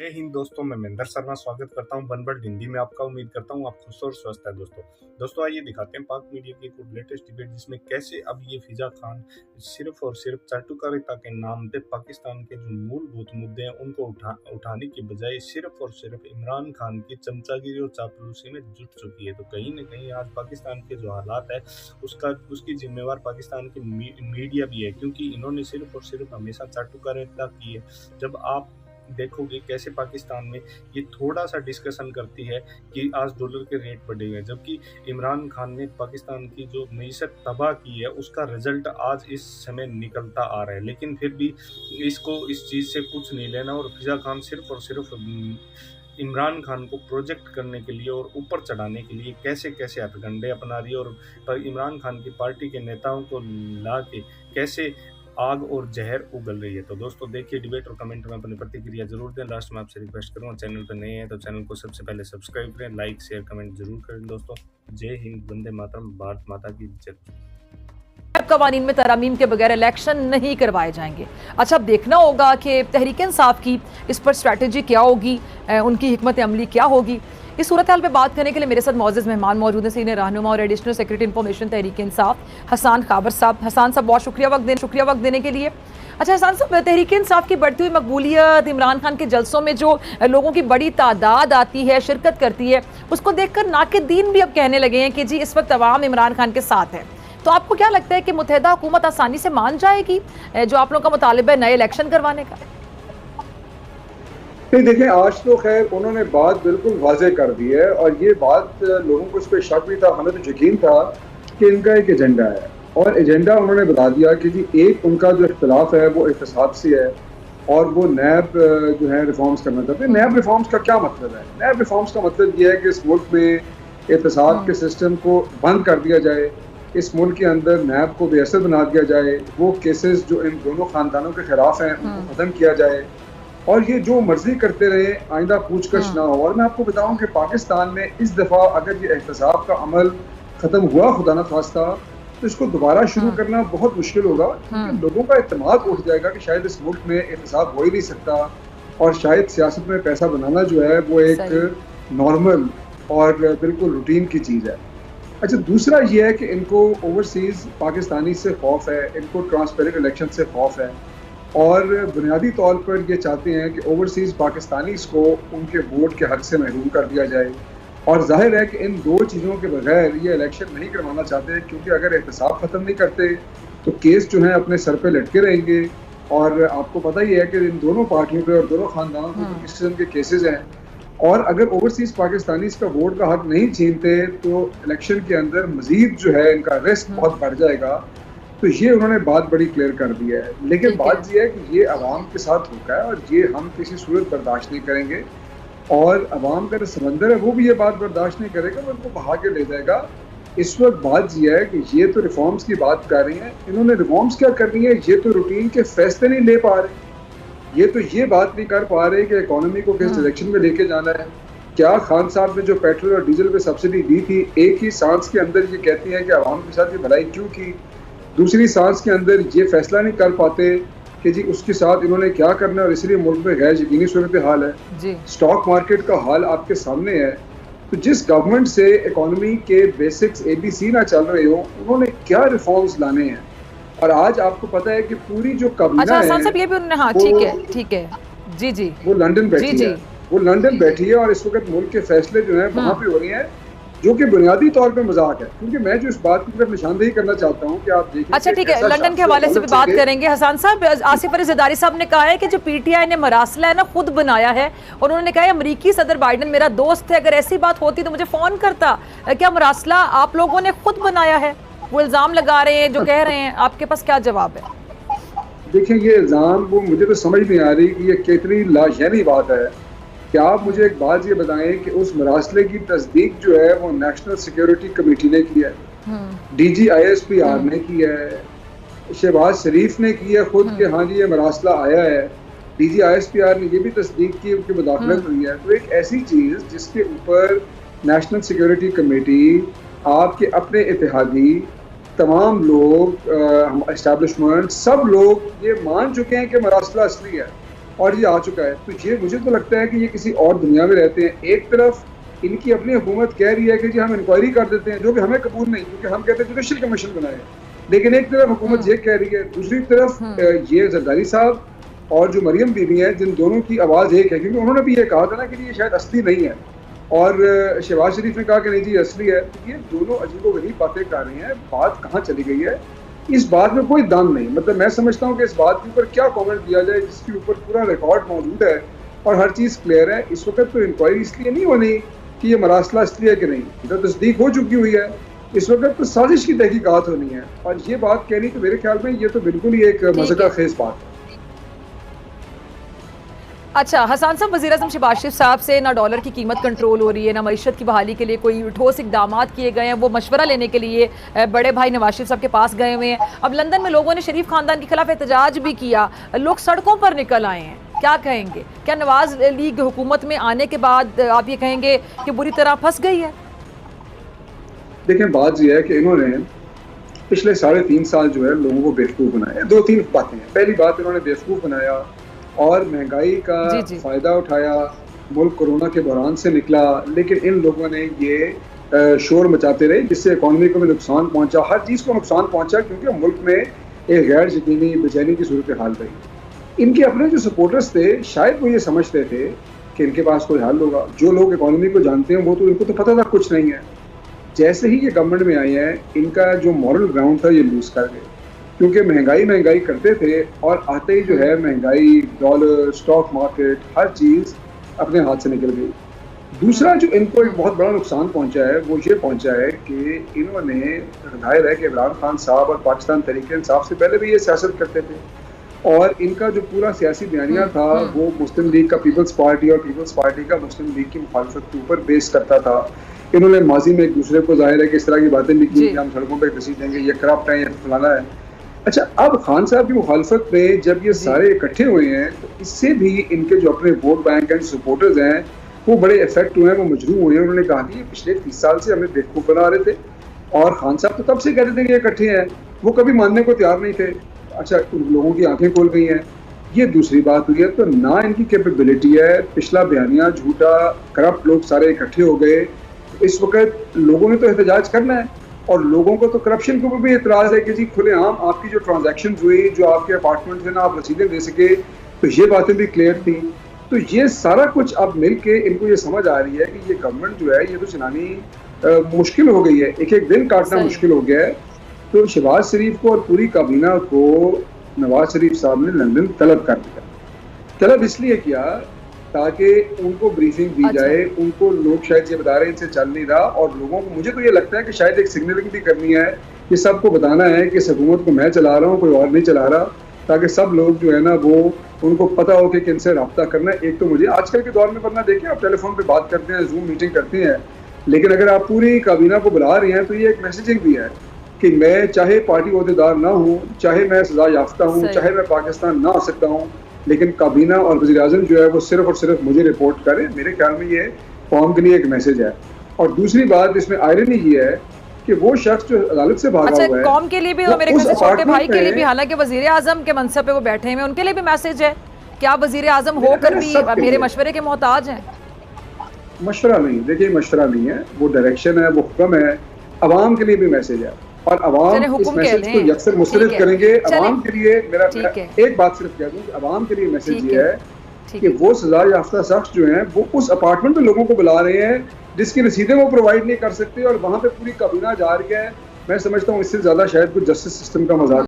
जय हिंद दोस्तों, मैं महेंद्र शर्मा स्वागत करता हूं वन वर्ल्ड हिंदी में आपका। उम्मीद करता हूं आप खुश और स्वस्थ हैं। दोस्तों आइए दिखाते हैं पाक मीडिया की एक लेटेस्ट डिबेट, जिसमें कैसे अब ये फिजा खान सिर्फ और सिर्फ चाटुकारिता के नाम पे पाकिस्तान के जो मूलभूत मुद्दे हैं उनको उठाने की बजाय सिर्फ और सिर्फ इमरान खान की चमचागिरी और चापलूसी में जुट चुकी है। तो कहीं ना कहीं आज पाकिस्तान के जो हालात है उसकी जिम्मेवार पाकिस्तान की मीडिया भी है, क्योंकि इन्होंने सिर्फ और सिर्फ हमेशा चाटुकारिता की है। जब आप देखोगे कैसे पाकिस्तान में ये थोड़ा सा डिस्कशन करती है कि आज डॉलर के रेट बढ़े हुए हैं, जबकि इमरान खान ने पाकिस्तान की जो मईशत तबाह की है उसका रिजल्ट आज इस समय निकलता आ रहा है। लेकिन फिर भी इसको इस चीज़ से कुछ नहीं लेना, और फिजा खान सिर्फ और सिर्फ इमरान खान को प्रोजेक्ट करने के लिए और ऊपर चढ़ाने के लिए कैसे कैसे हथकंडे अपना रही है, और इमरान खान की पार्टी के नेताओं को ला के कैसे आग और जहर उगल रही है। तो दोस्तों देखिए डिबेट और कमेंट में अपनी प्रतिक्रिया जरूर दें। लास्ट में आपसे रिक्वेस्ट करूँगा, चैनल पर नए हैं तो चैनल को सबसे पहले सब्सक्राइब करें, लाइक शेयर कमेंट जरूर करें। दोस्तों जय हिंद, वंदे मातरम, भारत माता की जय। कवानीन में तरमीम के बगैर इलेक्शन नहीं करवाए जाएंगे। अच्छा, अब देखना होगा कि तहरीक इंसाफ की इस पर स्ट्रैटेजी क्या होगी, उनकी हिकमत अमली क्या होगी। इस सूरत हाल पे बात करने के लिए मेरे साथ मौजूद मेहमान मौजूद हैं सीनियर रहनुमा और additional secretary information Tehreek Insaf Hasan खाबर साहब। हसन साहब बहुत शुक्रिया वक्त देने के लिए। अच्छा हसन साहब, तहरीक इंसाफ की बढ़ती हुई मकबूलियत, इमरान खान के जलसों में जो लोगों की बड़ी तादाद आती है, शिरकत करती है, उसको देखकर नाक़िदीन भी अब कहने लगे हैं कि जी इस वक्त अवाम इमरान खान के साथ है। तो आपको क्या लगता है कि मुत्तहिदा हुकूमत आसानी से मान जाएगी जो आप लोगों का मुतालिबा है नए इलेक्शन करवाने का? नहीं, देखिए आज तो खैर उन्होंने बात बिल्कुल वाज़े कर दी है, और ये बात लोगों को इस पर शक भी था, हमें तो यकीन था कि इनका एक एजेंडा है, और एजेंडा उन्होंने बता दिया कि जी एक उनका जो इख्तिलाफ है वो एहतसाब से है, और वो नैब जो है रिफॉर्म्स करना चाहते हैं। नैब रिफॉर्म्स का क्या मतलब है? नैब रिफॉर्म्स का मतलब ये है कि इस मुल्क में एहतसाब के सिस्टम को बंद कर दिया जाए, इस मुल्क के अंदर नैब को बेअसर बना दिया जाए, वो केसेस जो इन दोनों ख़ानदानों के ख़िलाफ़ हैं उनको ख़त्म किया जाए, और ये जो मर्जी करते रहे, आइंदा पूछकछ ना हो। और मैं आपको बताऊं कि पाकिस्तान में इस दफ़ा अगर ये एहतसाब का अमल ख़त्म हुआ खुदा न खास्ता, तो इसको दोबारा शुरू करना बहुत मुश्किल होगा, क्योंकि लोगों का इत्तेमाद उठ जाएगा कि शायद इस मुल्क में एहतसाब हो ही नहीं सकता, और शायद सियासत में पैसा बनाना जो है वो एक नॉर्मल और बिल्कुल रूटीन की चीज़ है। अच्छा, दूसरा ये है कि इनको ओवरसीज़ पाकिस्तानी से खौफ है, इनको ट्रांसपेरेंट इलेक्शन से खौफ है, और बुनियादी तौर पर ये चाहते हैं कि ओवरसीज़ पाकिस्तानीज़ को उनके वोट के हक से महरूम कर दिया जाए। और जाहिर है कि इन दो चीज़ों के बगैर ये इलेक्शन नहीं करवाना चाहते, क्योंकि अगर एहतसाब ख़त्म नहीं करते तो केस जो है अपने सर पे लटके रहेंगे। और आपको पता ही है कि इन दोनों पार्टियों पे और दोनों ख़ानदानों पे किस किस्म के केसेस हैं, और अगर ओवरसीज़ पाकिस्तानीज़ का वोट का हक नहीं छीनते तो इलेक्शन के अंदर मज़ीद जो है इनका रिस्क बहुत बढ़ जाएगा। तो ये उन्होंने बात बड़ी क्लियर कर दी है। लेकिन बात ये है कि ये अवाम के साथ होगा है, और ये हम किसी सूरत बर्दाश्त नहीं करेंगे, और अवाम का जो समंदर है वो भी ये बात बर्दाश्त नहीं करेगा, वो उनको बहा के ले जाएगा। इस वक्त बात ये है कि ये तो रिफॉर्म्स की बात कर रही हैं, इन्होंने रिफॉर्म्स क्या करनी है, ये तो रूटीन के फैसले नहीं ले पा रहे, ये तो ये बात नहीं कर पा रहे कि इकोनॉमी को किस डायरेक्शन में लेके जाना है। क्या खान साहब ने जो पेट्रोल और डीजल पे सब्सिडी दी थी, एक ही सांस के अंदर ये कहती हैं कि अवाम के साथ ये भलाई क्यों की, दूसरी सांस के अंदर ये फैसला नहीं कर पाते कि जी उसके साथ इन्होंने क्या करना है, और इसलिए मुल्क में गैर यकीनी सूरत हाल है। स्टॉक मार्केट का हाल आपके सामने है। तो जिस गवर्नमेंट से इकोनॉमी के बेसिक्स ABC ना चल रहे हो, उन्होंने क्या रिफॉर्म्स लाने हैं। और आज आपको पता है कि पूरी जो काबीना है, ये भी उन्होंने, हाँ ठीक है जी वो लंदन बैठी है, वो लंदन बैठी है, और इस वक्त मुल्क के फैसले जो है वहाँ पे हो रहे हैं, जो कि बुनियादी तौर पे मजाक है। क्योंकि मैं जो इस बात की तरफ निशानदेही करना चाहता हूँ कि आप देखिए। अच्छा ठीक है, लंदन के हवाले से भी बात करेंगे। हसन साहब, आसिफ अली ज़रदारी साहब ने कहा है कि जो PTI ने मरासला है ना खुद बनाया है, और उन्होंने कहा है अमरीकी सदर बाइडन मेरा दोस्त है, अगर ऐसी बात होती तो मुझे फ़ोन करता। क्या मरासला आप लोगों ने खुद बनाया है? वो इल्ज़ाम लगा रहे हैं, जो कह रहे हैं, आपके पास क्या जवाब है? देखिए ये इल्ज़ाम वो मुझे तो समझ नहीं आ रही कि ये कितनी लाशयानी बात है। क्या आप मुझे एक बात ये बताएं कि उस मरासले की तस्दीक जो है वो नेशनल सिक्योरिटी कमेटी ने की है, DG ISPR ने की है, शहबाज शरीफ ने की है खुद कि हाँ जी ये मरासला आया है, DG ISPR ने ये भी तस्दीक की, उनकी मुदाखलत हुई है। तो एक ऐसी चीज़ जिसके ऊपर नेशनल सिक्योरिटी कमेटी, आपके अपने इत्तेहादी, तमाम लोग, एस्टैब्लिशमेंट, सब लोग ये मान चुके हैं कि मरासला असली है, और ये आ चुका है। तो ये मुझे तो लगता है कि ये किसी और दुनिया में रहते हैं। एक तरफ इनकी अपनी हुकूमत कह रही है कि जी हम इंक्वायरी कर देते हैं, जो कि हमें कबूल नहीं, क्योंकि हम कहते हैं जुडिशल कमीशन बनाए, लेकिन एक तरफ हुकूमत ये कह रही है, दूसरी तरफ ये जरदारी साहब और जो मरियम बीबी हैं, जिन दोनों की आवाज़ एक है, क्योंकि उन्होंने भी ये कहा था ना कि ये शायद असली नहीं है, और शहबाज शरीफ ने कहा कि नहीं जी असली है। तो ये दोनों अजीबोगरीब बातें कर रही हैं। बात कहाँ चली गई है, इस बात में कोई दाम नहीं। मतलब मैं समझता हूँ कि इस बात के ऊपर क्या कमेंट दिया जाए जिसके ऊपर पूरा रिकॉर्ड मौजूद है और हर चीज़ क्लियर है। इस वक्त तो इंक्वायरी इसलिए नहीं होनी कि ये मरासला असली है कि नहीं, तो तस्दीक हो चुकी हुई है। इस वक्त तो साजिश की तहकीकात होनी है, और ये बात कहनी तो मेरे ख्याल में ये तो बिल्कुल ही एक मज़ाक़ खेज़ बात है। अच्छा हसन साहब, वज़ीर आज़म शहबाज शरीफ साहब से ना डॉलर की कीमत कंट्रोल हो रही है, ना मईशत की बहाली के लिए कोई ठोस इकदाम किए गए हैं। वो मशवरा लेने के लिए बड़े भाई नवाज शरीफ साहब के पास गए हुए हैं। अब लंदन में लोगों ने शरीफ खानदान के खिलाफ एहतजाज भी किया, लोग सड़कों पर निकल आए हैं। क्या कहेंगे, क्या नवाज लीग हुकूमत में आने के बाद आप ये कहेंगे कि बुरी तरह फंस गई है? देखें, बात यह है कि इन्होंने पिछले 3.5 साल जो है लोगों को बेवकूफ़ बनाया। 2-3 बातें हैं। पहली बात, इन्होंने बेवकूफ़ बनाया और महंगाई का फ़ायदा उठाया, मुल्क कोरोना के बहरान से निकला, लेकिन इन लोगों ने ये शोर मचाते रहे जिससे इकॉनमी को भी नुकसान पहुंचा, हर चीज़ को नुकसान पहुंचा, क्योंकि मुल्क में एक गैर यकीनी बेचैनी की सूरत हाल रही। इनके अपने जो सपोर्टर्स थे शायद वो ये समझते थे कि इनके पास कोई हल होगा। जो लोग इकॉनमी को जानते हैं वो तो इनको तो पता था कुछ नहीं है। जैसे ही ये गवर्नमेंट में आए हैं, इनका जो मॉरल ग्राउंड था ये लूज़ कर गए, क्योंकि महंगाई करते थे और आते ही जो है महंगाई, डॉलर, स्टॉक मार्केट, हर चीज़ अपने हाथ से निकल गई। दूसरा जो इनको एक बहुत बड़ा नुकसान पहुंचा है वो ये पहुंचा है कि इन्होंने, जाहिर है कि इमरान खान साहब और पाकिस्तान तहरीक इंसाफ से पहले भी ये सियासत करते थे, और इनका जो पूरा सियासी बयानिया था वो मुस्लिम लीग का पीपल्स पार्टी और पीपल्स पार्टी का मुस्लिम लीग की मुखालफत के ऊपर बेस करता था। इन्होंने माजी में एक दूसरे को, जाहिर है कि इस तरह की बातें भी की कि हम सड़कों पर घसीट देंगे, ये करप्ट है, ये फलाना है। अच्छा, अब खान साहब की मुखालफत में जब ये सारे इकट्ठे हुए हैं तो इससे भी इनके जो अपने वोट बैंक एंड सपोर्टर्स हैं वो बड़े इफेक्ट हुए हैं, वो मजरूह हुए हैं। उन्होंने कहा कि ये पिछले 30 साल से हमें बेवकूफ़ बना रहे थे, और खान साहब तो तब से कहते थे कि ये इकट्ठे हैं, वो कभी मानने को तैयार नहीं थे। अच्छा, लोगों की आंखें खोल गई हैं। ये दूसरी बात हुई है। तो ना इनकी कैपेबिलिटी है, पिछला बयानिया झूठा, करप्ट लोग सारे इकट्ठे हो गए। इस वक्त लोगों ने तो एहतजाज करना है, और लोगों को तो करप्शन के ऊपर भी एतराज़ है कि जी खुलेआम आपकी जो ट्रांजैक्शन हुई, जो आपके अपार्टमेंट है ना, आप रसीदें दे सके, तो ये बातें भी क्लियर थी। तो ये सारा कुछ अब मिल के इनको ये समझ आ रही है कि ये गवर्नमेंट जो है ये तो चलानी मुश्किल हो गई है, एक एक दिन काटना मुश्किल हो गया है। तो शहबाज शरीफ को और पूरी काबीना को नवाज शरीफ साहब ने लंदन तलब कर दिया। तलब इसलिए किया ताकि उनको ब्रीफिंग दी जाए। उनको लोग शायद ये बता रहे हैं इनसे चल नहीं रहा, और लोगों को, मुझे तो ये लगता है कि शायद एक सिग्नलिंग भी करनी है, कि सबको बताना है कि इस हुकूमत को मैं चला रहा हूँ, कोई और नहीं चला रहा, ताकि सब लोग जो है ना वो उनको पता हो कि किनसे रब्ता करना है। एक तो मुझे आजकल के दौर में, वरना देखिए आप टेलीफोन पे बात करते हैं, जूम मीटिंग करते हैं, लेकिन अगर आप पूरी काबीना को बुला रहे हैं तो ये एक मैसेजिंग भी है कि मैं चाहे पार्टी ओहदेदार ना हूँ, चाहे मैं सजा याफ्ता हूँ, चाहे मैं पाकिस्तान ना आ सकता हूँ, लेकिन काबीना और वज़ीर आज़म जो है वो सिर्फ और सिर्फ मुझे रिपोर्ट करे। मेरे ख्याल में ये कौम के लिए एक मैसेज है। और दूसरी बात इसमें आयरनी ये है कि वो शख्स जो अदालत से भागा हुआ है, कौम के लिए भी और मेरे ख्याल से छोटे भाई के लिए भी, हालांकि वज़ीर आज़म के मनसब पे वो बैठे हैं, उनके लिए भी मैसेज है कि आप वज़ीर आज़म होकर भी मेरे मशवरे के मोहताज हैं। मशवरा नहीं, देखिए मशवरा नहीं है, वो डायरेक्शन है, वो हुक्म है। अवाम के लिए भी मैसेज है, और अवाम इस मैसेज को यकसर मुस्तरद करेंगे। अवाम के लिए मेरा एक बात सिर्फ कह दूं, अवाम के लिए मैसेज ये है कि वो सजा याफ्ता शख्स जो हैं वो उस अपार्टमेंट में लोगों को बुला रहे हैं जिसकी रसीदें वो प्रोवाइड नहीं कर सकते, और वहाँ पे पूरी काबीना जा रही है। मैं समझता हूँ इससे ज़्यादा शायद कुछ जस्टिस सिस्टम का मजाक